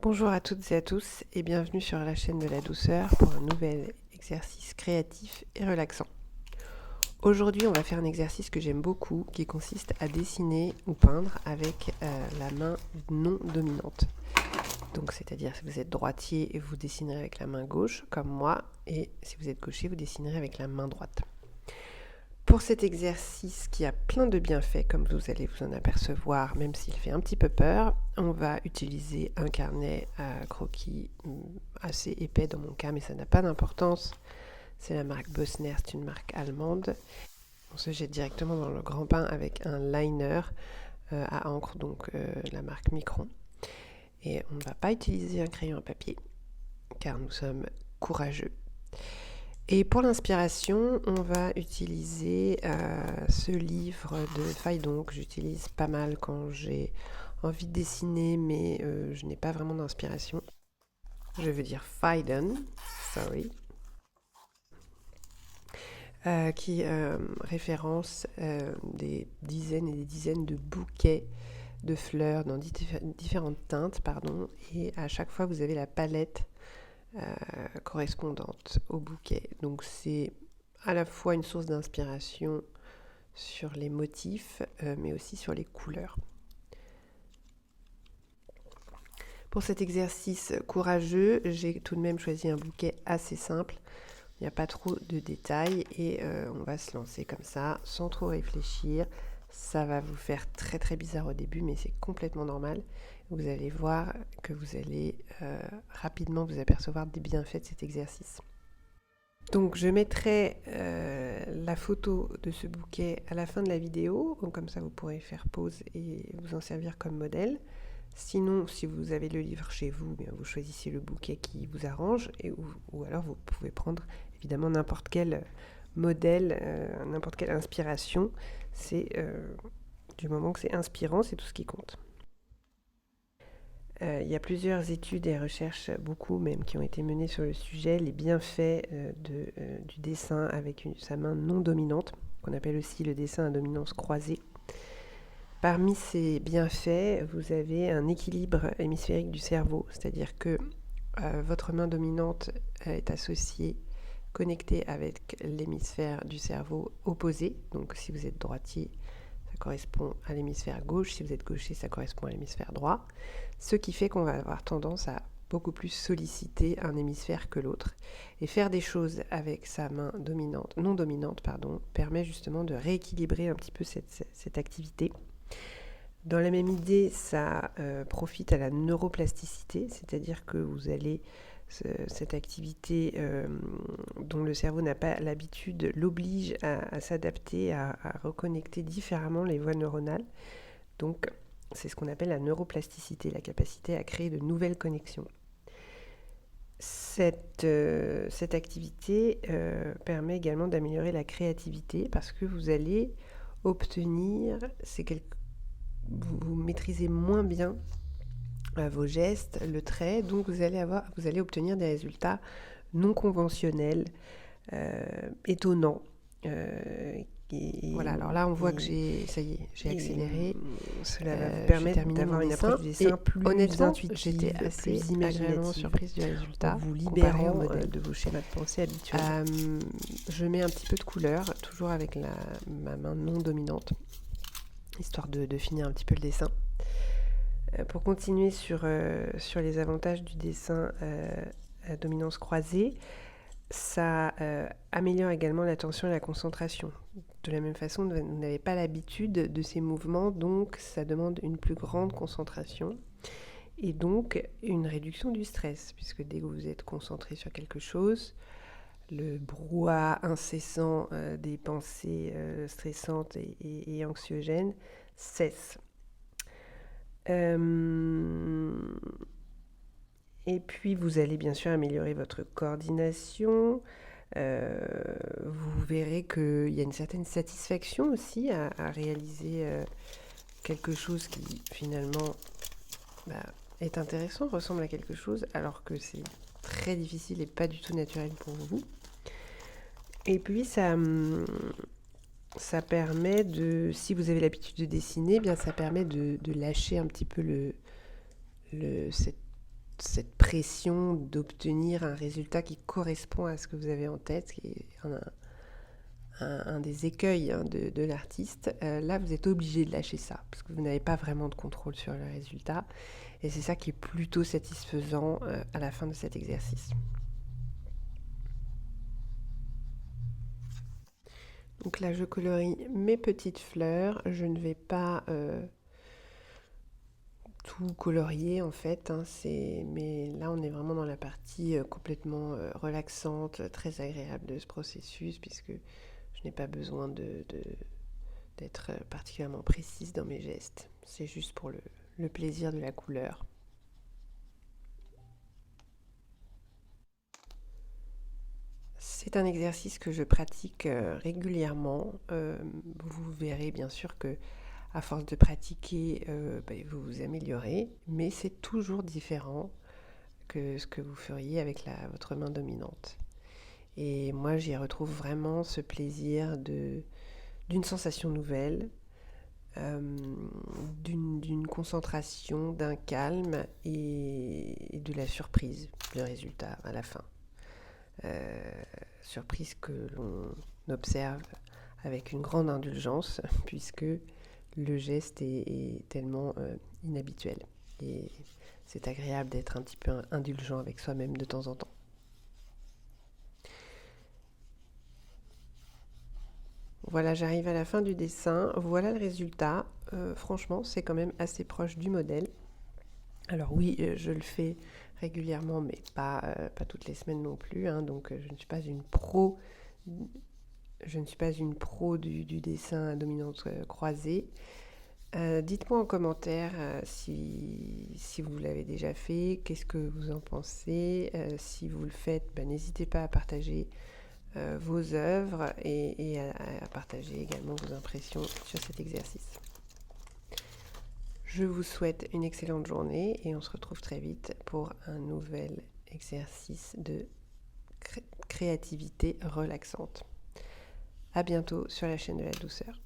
Bonjour à toutes et à tous et bienvenue sur la chaîne de la douceur pour un nouvel exercice créatif et relaxant. Aujourd'hui, on va faire un exercice que j'aime beaucoup qui consiste à dessiner ou peindre avec la main non dominante. Donc, c'est-à-dire si vous êtes droitier, vous dessinerez avec la main gauche comme moi, et si vous êtes gaucher, vous dessinerez avec la main droite. Pour cet exercice qui a plein de bienfaits, comme vous allez vous en apercevoir, même s'il fait un petit peu peur, on va utiliser un carnet à croquis assez épais dans mon cas, mais ça n'a pas d'importance. C'est la marque Bössner, c'est une marque allemande. On se jette directement dans le grand bain avec un liner à encre, donc la marque Micron. Et on ne va pas utiliser un crayon à papier, car nous sommes courageux. Et pour l'inspiration, on va utiliser ce livre de Phaidon que j'utilise pas mal quand j'ai envie de dessiner, mais je n'ai pas vraiment d'inspiration. Je veux dire Phaidon, sorry, qui référence des dizaines et des dizaines de bouquets de fleurs dans différentes teintes, et à chaque fois vous avez la palette correspondante au bouquet. Donc c'est à la fois une source d'inspiration sur les motifs, mais aussi sur les couleurs. Pour cet exercice courageux, j'ai tout de même choisi un bouquet assez simple. Il n'y a pas trop de détails et on va se lancer comme ça, sans trop réfléchir. Ça va vous faire très très bizarre au début, mais c'est complètement normal. Vous allez voir que vous allez rapidement vous apercevoir des bienfaits de cet exercice. Donc je mettrai la photo de ce bouquet à la fin de la vidéo, donc comme ça vous pourrez faire pause et vous en servir comme modèle. Sinon, si vous avez le livre chez vous, bien vous choisissez le bouquet qui vous arrange, ou alors vous pouvez prendre évidemment n'importe quel modèle, n'importe quelle inspiration. C'est du moment que c'est inspirant, c'est tout ce qui compte. Il y a plusieurs études et recherches, beaucoup même, qui ont été menées sur le sujet, les bienfaits du dessin avec sa main non dominante, qu'on appelle aussi le dessin à dominance croisée. Parmi ces bienfaits, vous avez un équilibre hémisphérique du cerveau, c'est-à-dire que votre main dominante est associée, connectée avec l'hémisphère du cerveau opposé. Donc si vous êtes droitier, ça correspond à l'hémisphère gauche. Si vous êtes gaucher, ça correspond à l'hémisphère droit. Ce qui fait qu'on va avoir tendance à beaucoup plus solliciter un hémisphère que l'autre. Et faire des choses avec sa main non dominante, permet justement de rééquilibrer un petit peu cette activité. Dans la même idée, ça profite à la neuroplasticité, c'est-à-dire que vous allez, cette activité dont le cerveau n'a pas l'habitude, l'oblige à s'adapter, à reconnecter différemment les voies neuronales. Donc, c'est ce qu'on appelle la neuroplasticité, la capacité à créer de nouvelles connexions. Cette activité permet également d'améliorer la créativité parce que vous allez obtenir, vous maîtrisez moins bien vos gestes, le trait, donc vous allez obtenir des résultats non conventionnels, étonnants. Voilà, alors là on voit que j'ai accéléré. Cela va vous permettre d'avoir une approche du dessin plus intuitive, j'étais assez agréablement surprise du résultat, vous libérant au modèle de vos schémas de pensée habituels. Je mets un petit peu de couleur, toujours avec ma main non dominante, histoire de finir un petit peu le dessin. Pour continuer sur les avantages du dessin à dominance croisée, ça améliore également l'attention et la concentration. De la même façon, vous n'avez pas l'habitude de ces mouvements, donc ça demande une plus grande concentration et donc une réduction du stress, puisque dès que vous êtes concentré sur quelque chose, le brouhaha incessant des pensées stressantes et anxiogènes cesse. Et puis vous allez bien sûr améliorer votre coordination. Vous verrez qu'il y a une certaine satisfaction aussi à réaliser quelque chose qui finalement est intéressant, ressemble à quelque chose, alors que c'est très difficile et pas du tout naturel pour vous. Et puis ça permet si vous avez l'habitude de dessiner, bien ça permet de lâcher un petit peu cette cette pression d'obtenir un résultat qui correspond à ce que vous avez en tête, qui est un des écueils de l'artiste. Là, vous êtes obligé de lâcher ça, parce que vous n'avez pas vraiment de contrôle sur le résultat. Et c'est ça qui est plutôt satisfaisant à la fin de cet exercice. Donc là, je colorie mes petites fleurs. Je ne vais pas tout colorier en fait, mais là on est vraiment dans la partie complètement relaxante, très agréable de ce processus, puisque je n'ai pas besoin d'être particulièrement précise dans mes gestes. C'est juste pour le plaisir de la couleur. C'est un exercice que je pratique régulièrement. Vous verrez bien sûr que à force de pratiquer, vous vous améliorez, mais c'est toujours différent que ce que vous feriez avec votre main dominante. Et moi, j'y retrouve vraiment ce plaisir d'une sensation nouvelle, d'une concentration, d'un calme et de la surprise, le résultat à la fin. Surprise que l'on observe avec une grande indulgence, puisque le geste est tellement inhabituel. Et c'est agréable d'être un petit peu indulgent avec soi-même de temps en temps. Voilà, j'arrive à la fin du dessin. Voilà le résultat. Franchement, c'est quand même assez proche du modèle. Alors oui, je le fais régulièrement, mais pas toutes les semaines non plus. Donc je ne suis pas une pro. Je ne suis pas une pro du dessin à dominante croisée. Dites-moi en commentaire si vous l'avez déjà fait, qu'est-ce que vous en pensez. Si vous le faites, n'hésitez pas à partager vos œuvres et à partager également vos impressions sur cet exercice. Je vous souhaite une excellente journée et on se retrouve très vite pour un nouvel exercice de créativité relaxante. À bientôt sur la chaîne de la douceur.